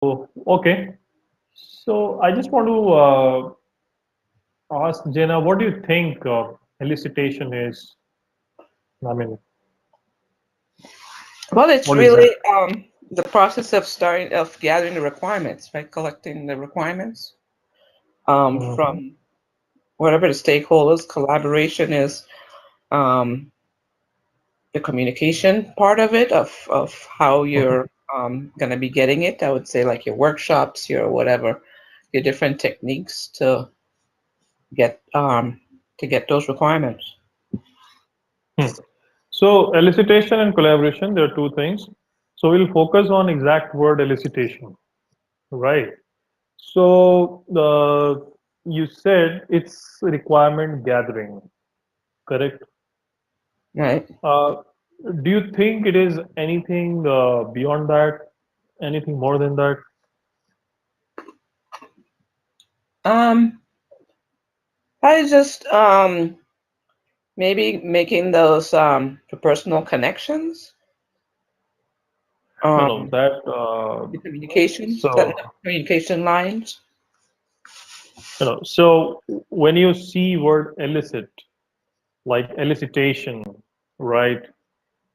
Okay. So I just want to ask Jenna, what do you think elicitation is? I mean, Well, it's what is really that? the process of gathering the requirements, right? Collecting the requirements Hmm. from whatever the stakeholders. Collaboration is um, the communication part of it, of how Hmm. you're going to be getting it. I would say like your workshops, your whatever, your different techniques get to get those requirements. Hmm. So elicitation and collaboration, there are two things. So we'll focus on exact word elicitation, right? So you said it's requirement gathering, correct? Right. Uh, do you think it is anything beyond that? Anything more than that? Um, I just maybe making those the personal connections, No, no, um, that the communications, setting up so communication lines. so when you see word elicit, like elicitation, right?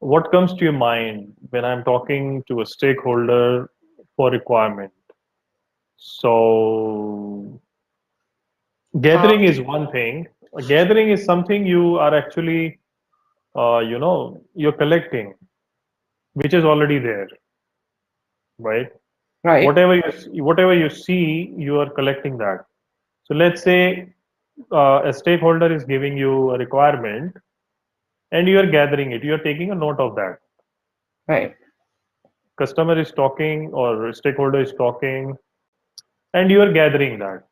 What comes to your mind when I'm talking to a stakeholder for requirement? So Um, gathering is one thing. Gathering is something you are actually, you're collecting, which is already there, right? right, Whatever you see, you are collecting that. So let's say a stakeholder is giving you a requirement and you are gathering it. You are taking a note of that. right, Customer is talking or stakeholder is talking, and you are gathering that.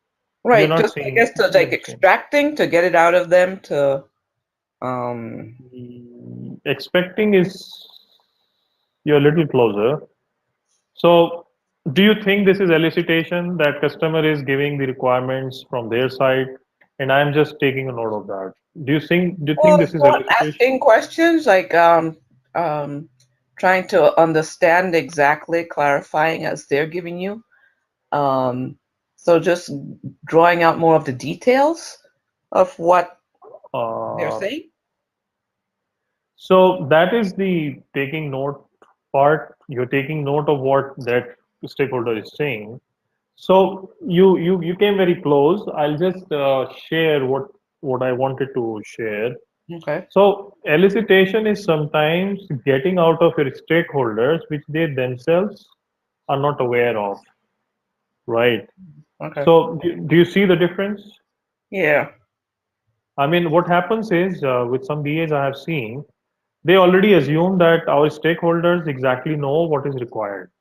You're right. not Just I guess seeing. to like extracting to get it out of them to Expecting is you're a little closer. So, do you think this is elicitation that customer is giving the requirements from their side, and I'm just taking a note of that? Do you think well, this is more elicitation? asking questions like um trying to understand exactly, clarifying as they're giving you. Um, so just drawing out more of the details of what they're Uh, saying. so that is the taking note part. You're taking note of what that stakeholder is saying. So you came very close. I'll just share what I wanted to share. Okay. So elicitation is sometimes getting out of your stakeholders which they themselves are not aware of, right? Okay. So do you see the difference? Yeah. I mean, what happens is with some BAs I have seen, they already assume that our stakeholders exactly know what is required,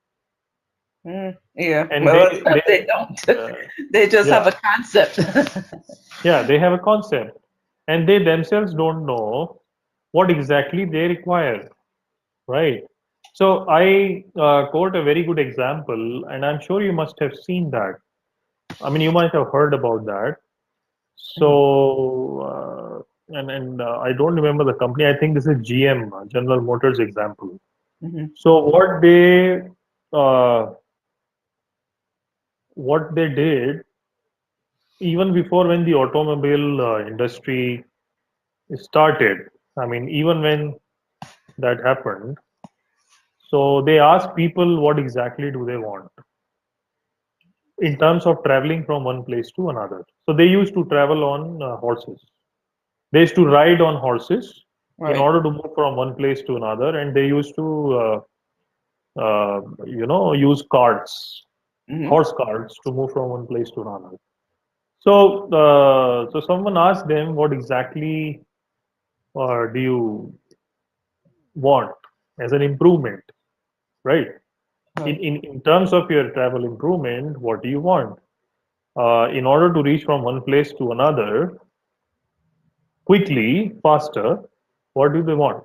Yeah. and Well, they they don't. uh, They just have yeah, a concept. yeah, they have a concept, and they themselves don't know what exactly they require, right? So I quote a very good example, and I'm sure you must have seen that. I mean, you might have heard about that. Mhm, So, I don't remember the company. I think this is GM, General Motors example. mhm. So uh, what they did even before when the automobile industry started. I mean, even when that happened, so they asked people what exactly do they want in terms of traveling from one place to another. So they used to travel on horses. They used to ride on horses in Right. order to move from one place to another, and they used to, use carts, Hmm. horse carts, to move from one place to another. So someone asked them, "What exactly do you want as an improvement?" Right? In, Right. in, in terms of your travel improvement, what do you want? In order to reach from one place to another quickly, faster, what do they want?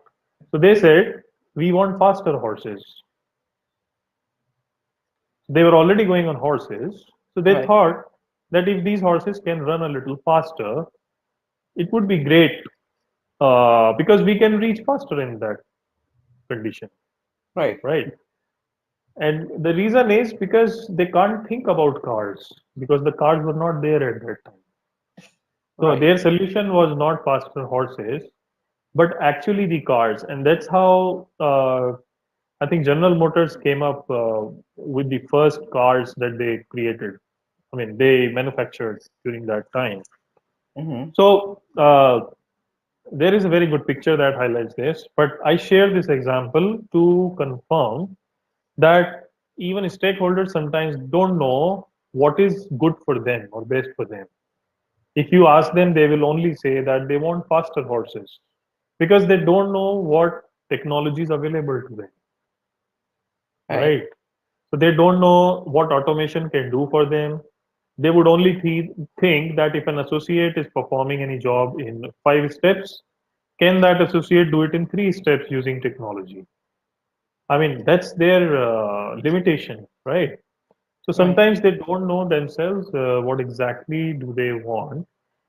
So they said, we want faster horses. They were already going on horses. So they Right. thought that if these horses can run a little faster, it would be great because we can reach faster in that condition, Right. right? And the reason is because they can't think about cars because the cars were not there at that time. So Right. their solution was not faster horses, but actually the cars. And that's how I think General Motors came up with the first cars that they created. I mean, they manufactured during that time. Mm-hmm. So there is a very good picture that highlights this, but I share this example to confirm that even stakeholders sometimes don't know what is good for them or best for them. If you ask them, they will only say that they want faster horses because they don't know what technology is available to them, Right. right? So they don't know what automation can do for them. They would only think that if an associate is performing any job in 5 steps, can that associate do it in 3 steps using technology? I mean, that's their limitation, right? So Right. sometimes they don't know themselves what exactly do they want,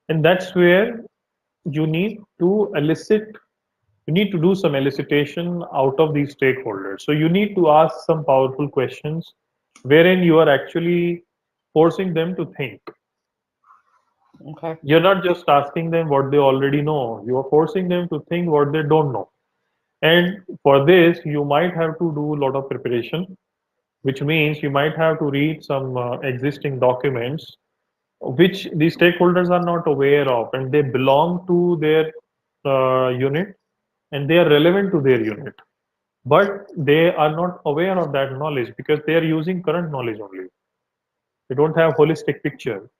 and that's where you need to elicit. You need to do some elicitation out of these stakeholders. So you need to ask some powerful questions, wherein you are actually forcing them to think. Okay. You're not just asking them what they already know. You are forcing them to think what they don't know. And for this, you might have to do a lot of preparation, which means you might have to read some existing documents which the stakeholders are not aware of, and they belong to their unit and they are relevant to their unit. But they are not aware of that knowledge because they are using current knowledge only. They don't have holistic picture.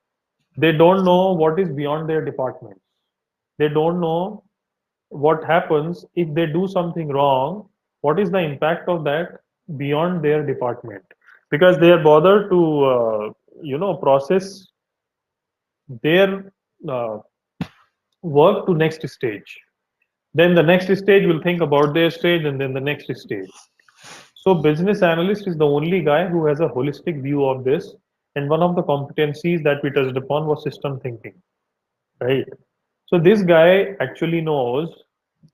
They don't know what is beyond their departments. They don't know what happens if they do something wrong. What is the impact of that beyond their department? Because they are bothered to process their uh, work to next stage. Then the next stage will think about their stage, and then the next stage. So business analyst is the only guy who has a holistic view of this. And one of the competencies that we touched upon was system thinking, right? So this guy actually knows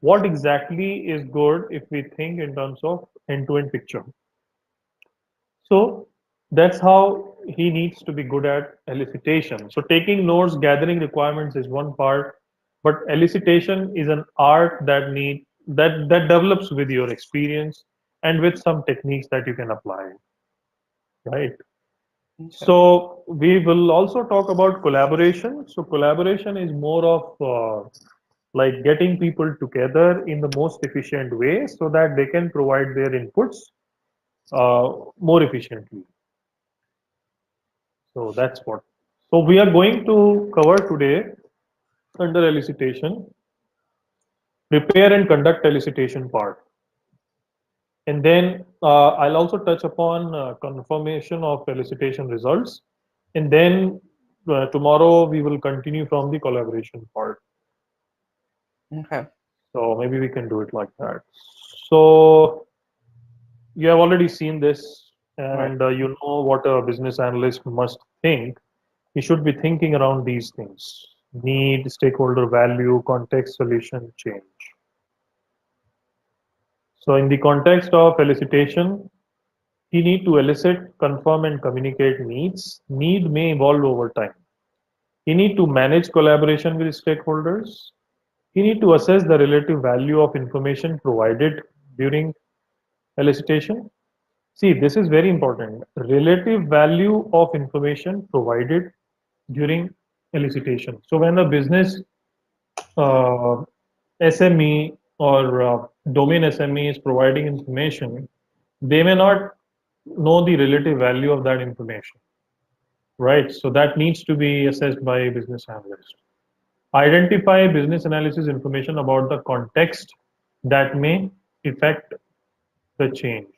what exactly is good if we think in terms of end-to-end picture. So that's how he needs to be good at elicitation. So taking notes, gathering requirements is one part, but elicitation is an art that develops with your experience and with some techniques that you can apply, right? Okay. So we will also talk about collaboration. So collaboration is more of like getting people together in the most efficient way so that they can provide their inputs more efficiently. So that's what. So we are going to cover today under elicitation, prepare and conduct elicitation part. And then I'll also touch upon confirmation of elicitation results. And then tomorrow we will continue from the collaboration part. Okay. So maybe we can do it like that. So you have already seen this, Right. and you know what a business analyst must think. He should be thinking around these things: need, stakeholder value, context, solution, change. So in the context of elicitation, you need to elicit, confirm, and communicate needs. Need may evolve over time. You need to manage collaboration with stakeholders. You need to assess the relative value of information provided during elicitation. See, this is very important. Relative value of information provided during elicitation. So when a business uh, SME or domain SME is providing information, they may not know the relative value of that information, right? So that needs to be assessed by a business analyst. Identify business analysis information about the context that may affect the change.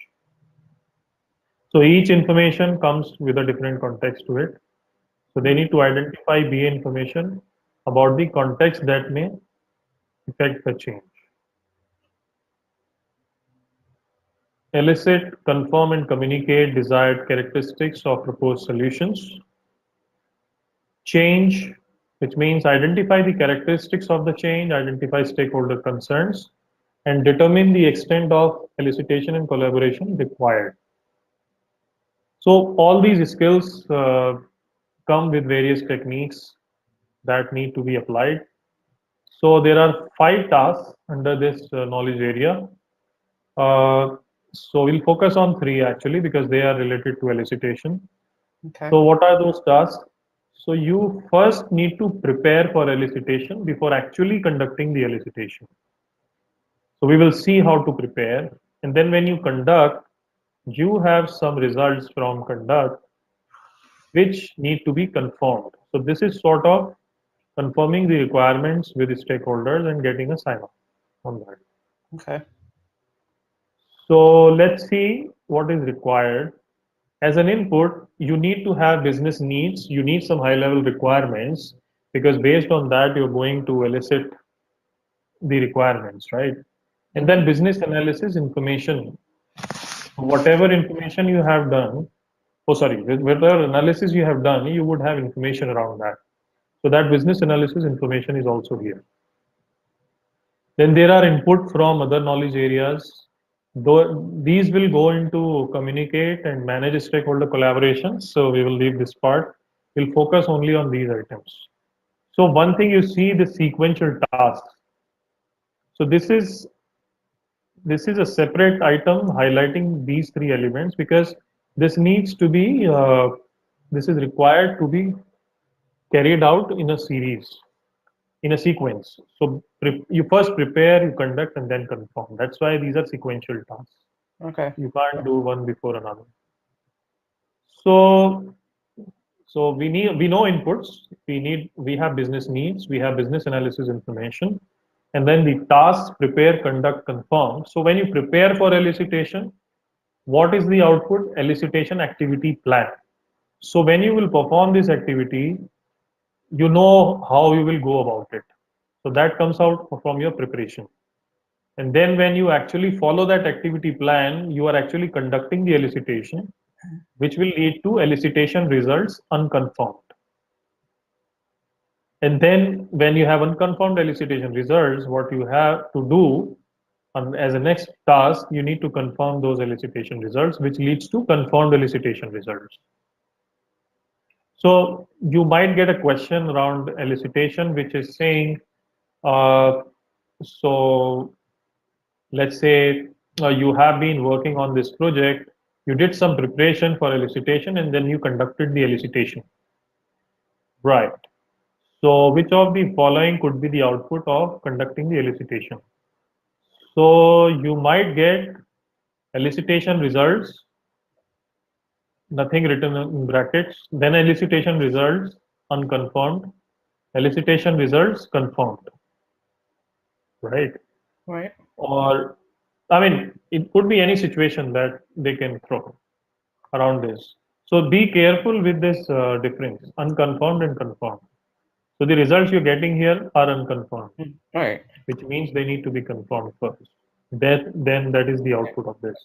So each information comes with a different context to it. So they need to identify BA information about the context that may affect the change. Elicit, confirm, and communicate desired characteristics of proposed solutions. Change, which means identify the characteristics of the change, identify stakeholder concerns, and determine the extent of elicitation and collaboration required. So all these skills come with various techniques that need to be applied. So there are 5 tasks under this knowledge area. So we'll focus on 3 actually because they are related to elicitation. Okay. So what are those tasks? So you first need to prepare for elicitation before actually conducting the elicitation. So we will see how to prepare. And then when you conduct, you have some results from conduct which need to be confirmed. So this is sort of confirming the requirements with the stakeholders and getting a sign off on that. Okay. So let's see what is required. As an input, you need to have business needs. You need some high level requirements because based on that, you're going to elicit the requirements, right? And then Mm-hmm. business analysis information. Whatever information you have done, oh, sorry, whatever analysis you have done, you would have information around that. So that business analysis information is also here. Then there are input from other knowledge areas. Though these will go into communicate and manage stakeholder collaboration. So we will leave this part. We'll focus only on these items. So one thing you see the sequential tasks. So this is a separate item highlighting these 3 elements because this needs to be this is required to be carried out in a series, in a sequence. So you first prepare, you conduct, and then confirm. That's why these are sequential tasks. Okay. You can't do one before another. So we know inputs. We have business needs. We have business analysis information, and then the tasks prepare, conduct, confirm. So when you prepare for elicitation, what is the output? Elicitation activity plan. So when you will perform this activity, you know how you will go about it. So that comes out from your preparation. And then when you actually follow that activity plan, you are actually conducting the elicitation, which will lead to elicitation results unconfirmed. And then when you have unconfirmed elicitation results, what you have to do as a next task, you need to confirm those elicitation results, which leads to confirmed elicitation results. So you might get a question around elicitation, which is saying, uh, so let's say you have been working on this project, you did some preparation for elicitation, and then you conducted the elicitation. Right. So which of the following could be the output of conducting the elicitation? So you might get elicitation results, nothing written in brackets, then elicitation results unconfirmed, elicitation results confirmed, right? Right. Or, I mean, it could be any situation that they can throw around this. So be careful with this difference, unconfirmed and confirmed. So the results you're getting here are unconfirmed, Right. which means they need to be confirmed first. Then that is the output of this.